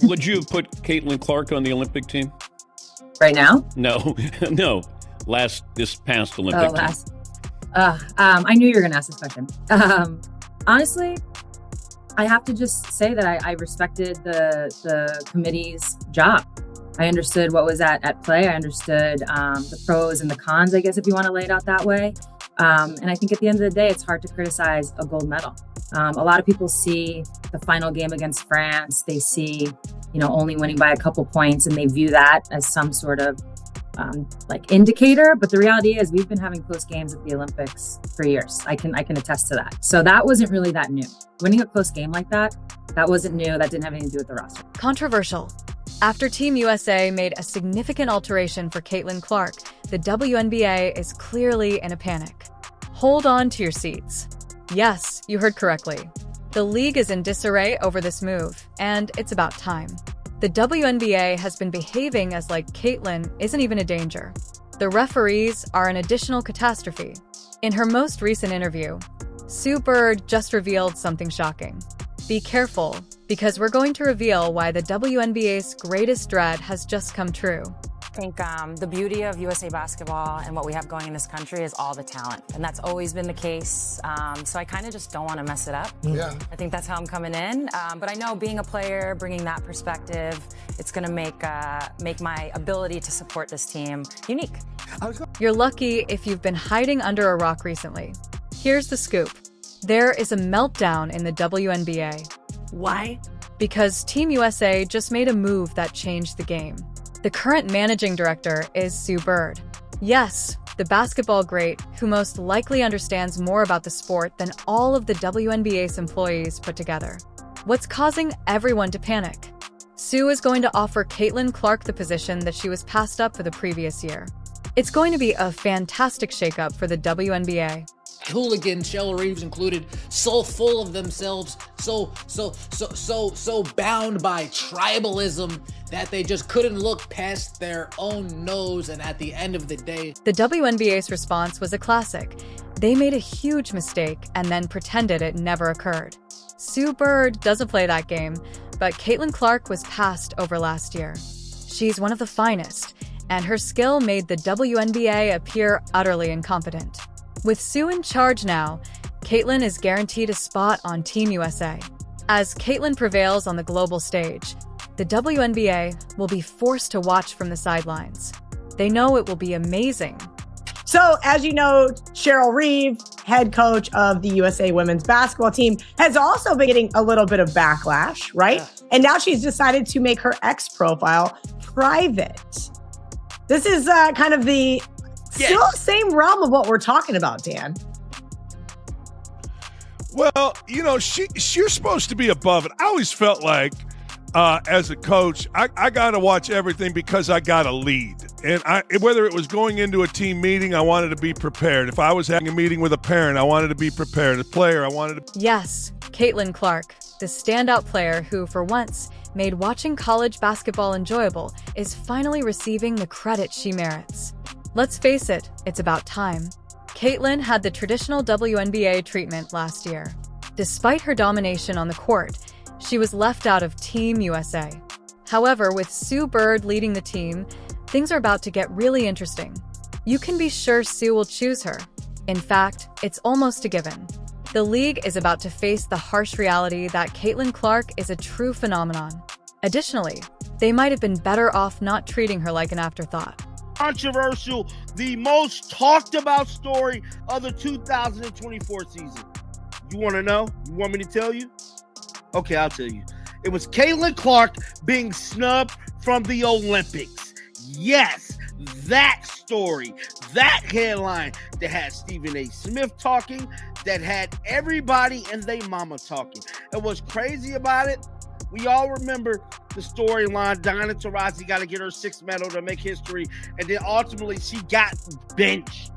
Would you have put Caitlin Clark on the Olympic team? Right now? No, no. This past Olympic team. I knew you were going to ask this question. Honestly, I have to just say that I respected the committee's job. I understood what was at play. I understood the pros and the cons, I guess, if you want to lay it out that way. And I think at the end of the day, it's hard to criticize a gold medal. A lot of people see the final game against France. They see, only winning by a couple points, and they view that as some sort of indicator. But the reality is we've been having close games at the Olympics for years. I can attest to that. So that wasn't really that new. Winning a close game like that wasn't new. That didn't have anything to do with the roster. Controversial. After Team USA made a significant alteration for Caitlin Clark, the WNBA is clearly in a panic. Hold on to your seats. Yes, you heard correctly. The league is in disarray over this move, and it's about time. The WNBA has been behaving as like Caitlin isn't even a danger. The referees are an additional catastrophe. In her most recent interview, Sue Bird just revealed something shocking. Be careful, because we're going to reveal why the WNBA's greatest dread has just come true. I think the beauty of USA basketball and what we have going in this country is all the talent. And that's always been the case. So I kind of just don't want to mess it up. Yeah. I think that's how I'm coming in. But I know being a player, bringing that perspective, it's going to make my ability to support this team unique. You're lucky if you've been hiding under a rock recently. Here's the scoop. There is a meltdown in the WNBA. Why? Because Team USA just made a move that changed the game. The current managing director is Sue Bird. Yes, the basketball great who most likely understands more about the sport than all of the WNBA's employees put together. What's causing everyone to panic? Sue is going to offer Caitlin Clark the position that she was passed up for the previous year. It's going to be a fantastic shakeup for the WNBA. Hooligan, Shell Reeves included, so full of themselves, so bound by tribalism that they just couldn't look past their own nose. And at the end of the day, the WNBA's response was a classic. They made a huge mistake and then pretended it never occurred. Sue Bird doesn't play that game, but Caitlin Clark was passed over last year. She's one of the finest, and her skill made the WNBA appear utterly incompetent. With Sue in charge now, Caitlin is guaranteed a spot on Team USA. As Caitlin prevails on the global stage, the WNBA will be forced to watch from the sidelines. They know it will be amazing. So, as you know, Cheryl Reeve, head coach of the USA women's basketball team, has also been getting a little bit of backlash, right? Yeah. And now she's decided to make her X profile private. This is kind of the still same realm of what we're talking about, Dan. Well, you're supposed to be above it. I always felt like as a coach, I got to watch everything because I got to lead. And whether it was going into a team meeting, I wanted to be prepared. If I was having a meeting with a parent, I wanted to be prepared. A player, I wanted to... Yes, Caitlin Clark, the standout player who, for once, made watching college basketball enjoyable, is finally receiving the credit she merits. Let's face it, it's about time. Caitlin had the traditional WNBA treatment last year. Despite her domination on the court, she was left out of Team USA. However, with Sue Bird leading the team, things are about to get really interesting. You can be sure Sue will choose her. In fact, it's almost a given. The league is about to face the harsh reality that Caitlin Clark is a true phenomenon. Additionally, they might have been better off not treating her like an afterthought. Controversial, the most talked about story of the 2024 season. You want to know? You want me to tell you? Okay, I'll tell you. It was Caitlin Clark being snubbed from the Olympics. Yes, that story, that headline that had Stephen A. Smith talking, that had everybody and they mama talking. And what's crazy about it, we all remember the storyline. Diana Taurasi got to get her sixth medal to make history. And then ultimately she got benched.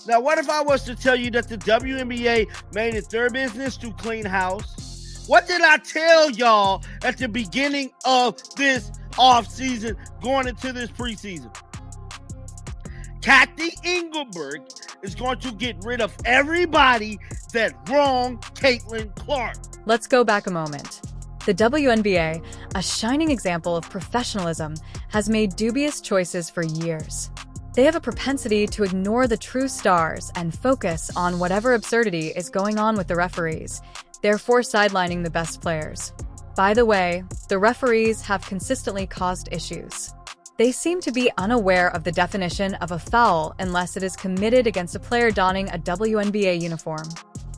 Now, what if I was to tell you that the WNBA made it their business to clean house? What did I tell y'all at the beginning of this offseason going into this preseason? Kathy Engelberg is going to get rid of everybody that wronged Caitlin Clark. Let's go back a moment. The WNBA, a shining example of professionalism, has made dubious choices for years. They have a propensity to ignore the true stars and focus on whatever absurdity is going on with the referees, therefore sidelining the best players. By the way, the referees have consistently caused issues. They seem to be unaware of the definition of a foul unless it is committed against a player donning a WNBA uniform.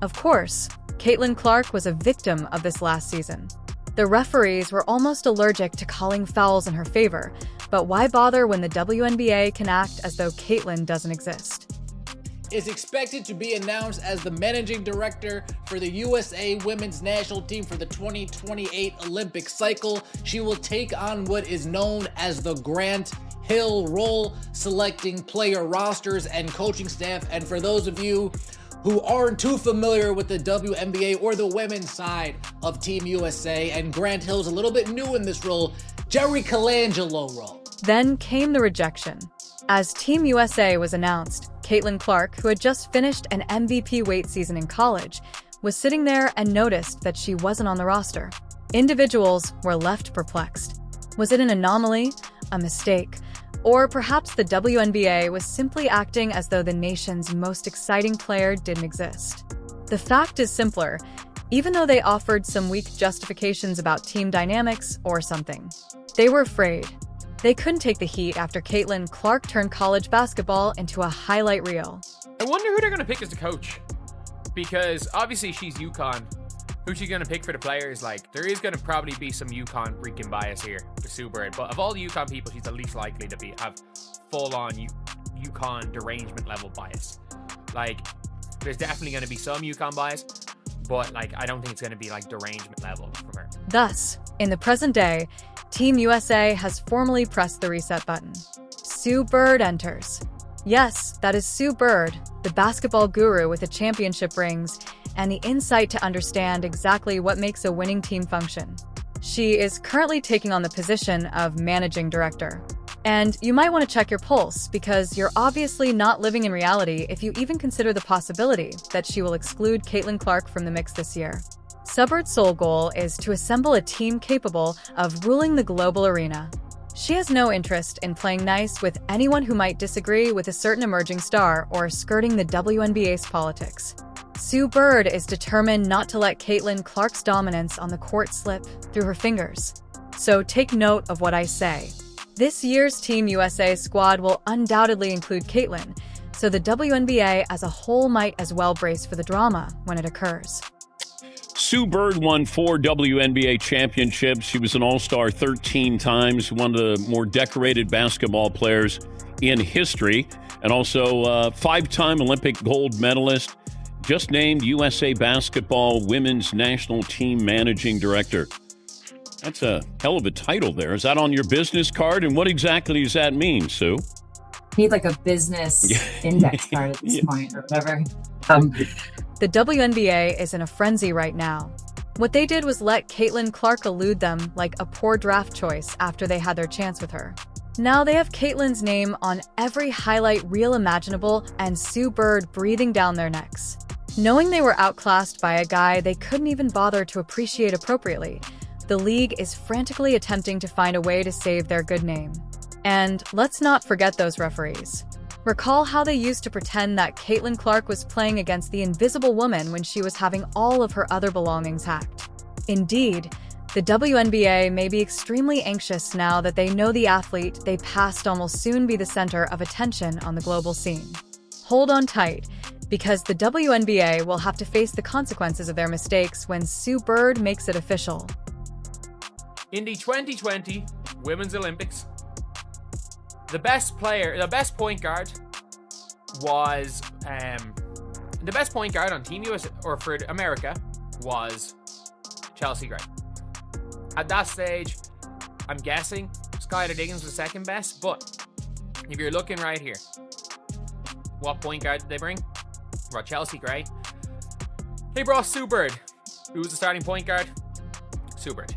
Of course, Caitlin Clark was a victim of this last season. The referees were almost allergic to calling fouls in her favor, but why bother when the WNBA can act as though Caitlin doesn't exist? Is expected to be announced as the managing director for the USA women's national team for the 2028 Olympic cycle. She will take on what is known as the Grant Hill role, selecting player rosters and coaching staff. And for those of you who aren't too familiar with the WNBA or the women's side of Team USA, and Grant Hill's a little bit new in this role, Jerry Colangelo role. Then came the rejection. As Team USA was announced, Caitlin Clark, who had just finished an MVP weight season in college, was sitting there and noticed that she wasn't on the roster. Individuals were left perplexed. Was it an anomaly, a mistake, or perhaps the WNBA was simply acting as though the nation's most exciting player didn't exist? The fact is simpler, even though they offered some weak justifications about team dynamics or something. They were afraid. They couldn't take the heat after Caitlin Clark turned college basketball into a highlight reel. I wonder who they're going to pick as the coach. Because obviously she's UConn. Who's she going to pick for the players? Like, there is going to probably be some UConn freaking bias here for Sue Bird. But of all the UConn people, she's the least likely to have full-on UConn derangement level bias. Like, there's definitely going to be some UConn bias. But, like, I don't think it's going to be, like, derangement level from her. Thus, in the present day, Team USA has formally pressed the reset button. Sue Bird enters. Yes, that is Sue Bird, the basketball guru with the championship rings and the insight to understand exactly what makes a winning team function. She is currently taking on the position of managing director. And you might want to check your pulse, because you're obviously not living in reality if you even consider the possibility that she will exclude Caitlin Clark from the mix this year. Subbird's sole goal is to assemble a team capable of ruling the global arena. She has no interest in playing nice with anyone who might disagree with a certain emerging star or skirting the WNBA's politics. Sue Bird is determined not to let Caitlin Clark's dominance on the court slip through her fingers. So take note of what I say. This year's Team USA squad will undoubtedly include Caitlin, so the WNBA as a whole might as well brace for the drama when it occurs. Sue Bird won 4 WNBA championships. She was an All-Star 13 times, one of the more decorated basketball players in history, and also a 5-time Olympic gold medalist. Just named USA Basketball Women's National Team Managing Director. That's a hell of a title there. Is that on your business card? And what exactly does that mean, Sue? Need like a business index card at this point or whatever. The WNBA is in a frenzy right now. What they did was let Caitlin Clark elude them like a poor draft choice after they had their chance with her. Now they have Caitlin's name on every highlight reel imaginable and Sue Bird breathing down their necks. Knowing they were outclassed by a guy they couldn't even bother to appreciate appropriately, the league is frantically attempting to find a way to save their good name. And let's not forget those referees. Recall how they used to pretend that Caitlin Clark was playing against the invisible woman when she was having all of her other belongings hacked. Indeed, the WNBA may be extremely anxious now that they know the athlete they passed will soon be the center of attention on the global scene. Hold on tight, because the WNBA will have to face the consequences of their mistakes when Sue Bird makes it official. In the 2020 Women's Olympics, the best point guard on Team USA or for America was Chelsea Gray. At that stage, I'm guessing Skylar Diggins was second best, but if you're looking right here, what point guard did they bring? They brought Chelsea Gray. They brought Sue Bird. Who was the starting point guard? Sue Bird.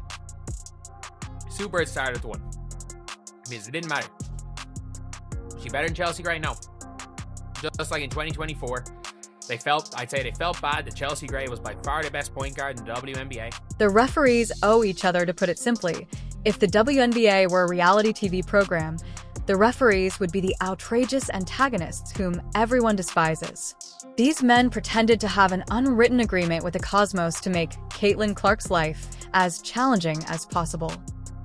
Sue Bird started at the 1. Because it didn't matter. Is she better than Chelsea Gray? No. Just like in 2024, I'd say they felt bad that Chelsea Gray was by far the best point guard in the WNBA. The referees owe each other, to put it simply. If the WNBA were a reality TV program, the referees would be the outrageous antagonists whom everyone despises. These men pretended to have an unwritten agreement with the cosmos to make Caitlin Clark's life as challenging as possible.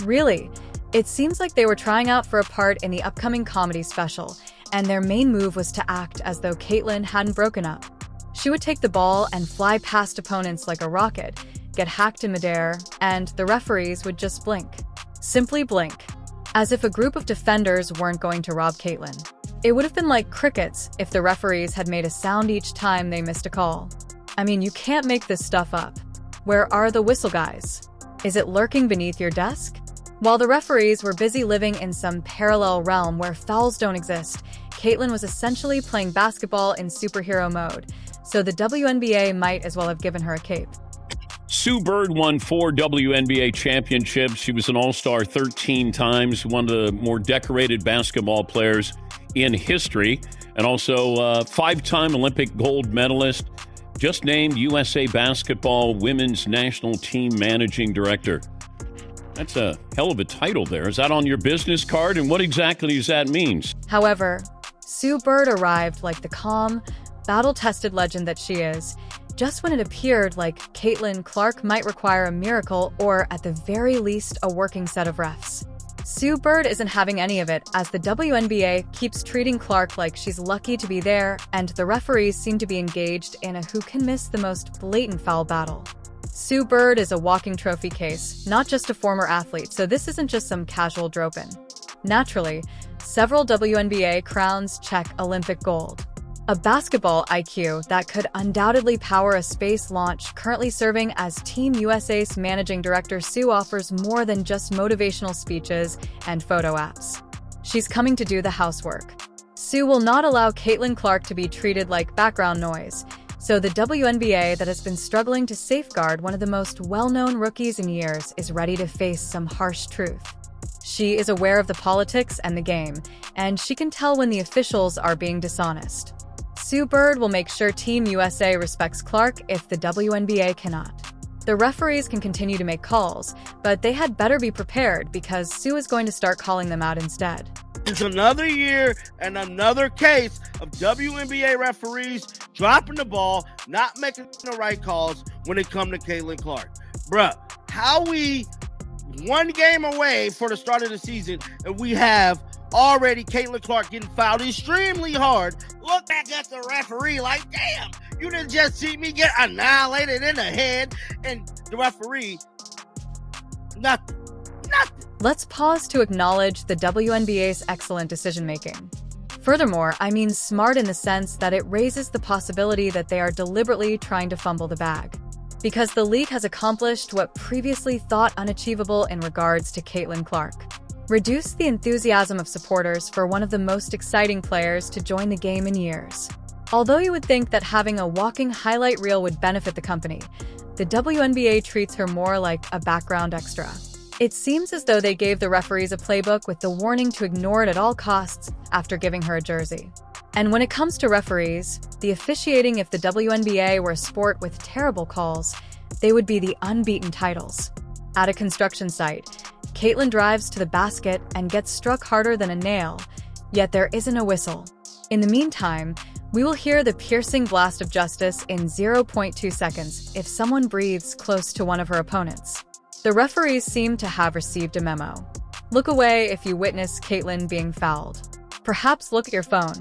Really, it seems like they were trying out for a part in the upcoming comedy special, and their main move was to act as though Caitlin hadn't broken up. She would take the ball and fly past opponents like a rocket, get hacked in midair, and the referees would just blink. Simply blink. As if a group of defenders weren't going to rob Caitlin. It would have been like crickets if the referees had made a sound each time they missed a call. I mean, you can't make this stuff up. Where are the whistle guys? Is it lurking beneath your desk? While the referees were busy living in some parallel realm where fouls don't exist, Caitlin was essentially playing basketball in superhero mode, so the WNBA might as well have given her a cape. Sue Bird won 4 WNBA championships. She was an All-Star 13 times, one of the more decorated basketball players in history, and also a 5-time Olympic gold medalist, just named USA Basketball Women's National Team Managing Director. That's a hell of a title there. Is that on your business card? And what exactly does that mean? However, Sue Bird arrived like the calm, battle-tested legend that she is, just when it appeared like Caitlin Clark might require a miracle or, at the very least, a working set of refs. Sue Bird isn't having any of it, as the WNBA keeps treating Clark like she's lucky to be there, and the referees seem to be engaged in a who-can-miss-the-most blatant foul battle. Sue Bird is a walking trophy case, not just a former athlete, so this isn't just some casual drop-in. Naturally, several WNBA crowns check Olympic gold. A basketball IQ that could undoubtedly power a space launch. Currently serving as Team USA's managing director, Sue offers more than just motivational speeches and photo apps. She's coming to do the housework. Sue will not allow Caitlin Clark to be treated like background noise, so the WNBA, that has been struggling to safeguard one of the most well-known rookies in years, is ready to face some harsh truth. She is aware of the politics and the game, and she can tell when the officials are being dishonest. Sue Bird will make sure Team USA respects Clark if the WNBA cannot. The referees can continue to make calls, but they had better be prepared because Sue is going to start calling them out instead. It's another year and another case of WNBA referees dropping the ball, not making the right calls when it comes to Caitlin Clark. Bruh, how we one game away for the start of the season and we have already Caitlin Clark getting fouled extremely hard. Look back at the referee like, damn, you didn't just see me get annihilated in the head. And the referee, nothing. Let's pause to acknowledge the WNBA's excellent decision-making. Furthermore, I mean smart in the sense that it raises the possibility that they are deliberately trying to fumble the bag. Because the league has accomplished what previously thought unachievable in regards to Caitlin Clark. Reduce the enthusiasm of supporters for one of the most exciting players to join the game in years. Although you would think that having a walking highlight reel would benefit the company, the WNBA treats her more like a background extra. It seems as though they gave the referees a playbook with the warning to ignore it at all costs after giving her a jersey. And when it comes to referees, the officiating, if the WNBA were a sport with terrible calls, they would be the unbeaten titles. At a construction site, Caitlin drives to the basket and gets struck harder than a nail, yet there isn't a whistle. In the meantime, we will hear the piercing blast of justice in 0.2 seconds if someone breathes close to one of her opponents. The referees seem to have received a memo. Look away if you witness Caitlin being fouled. Perhaps look at your phone.